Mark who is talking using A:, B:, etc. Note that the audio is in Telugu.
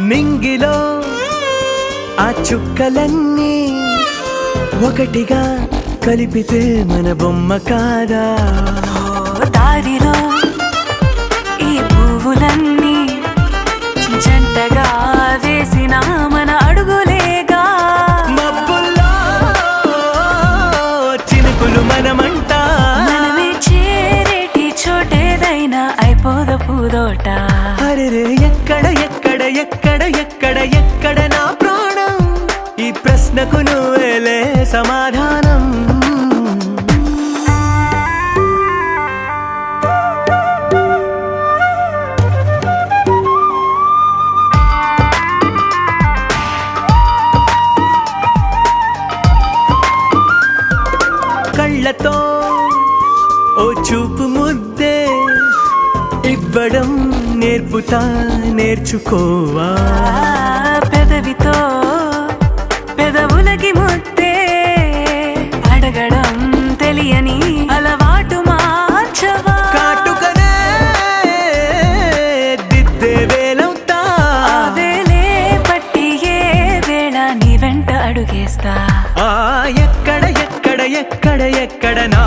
A: నింగిలో ఆ చుక్కలన్నీ ఒకటిగా కలిపితే మన బొమ్మ కాదా?
B: దారిలో ఈ పువ్వులన్నీ జంటగా వేసిన మన అడుగులేగా.
A: మబ్బుల్లో చినుకులు మనమంట,
B: మనమే చేరేటి చోటేదైనా అయిపోద పూదోట.
A: అరెరే ఎక్కడ ఎక్కడ ఎక్కడ ఎక్కడ ఎక్కడ నా ప్రాణం, ఈ ప్రశ్నకు నువ్వేలే సమాధానం. కళ్ళతో ఓ చూపు ముద్దే ఇవ్వడం నేర్పుతా, నేర్చుకోవా.
B: పెదవితో పెదవులకి ముద్దే అడగడం తెలియని అలవాటు మార్చవా.
A: కాటుకనే దిద్దే వేలవుతా,
B: ఆ వేలే పట్టి ఏ వేళ నీ వెంట అడుగేస్తా.
A: ఎక్కడ ఎక్కడ ఎక్కడ ఎక్కడ నా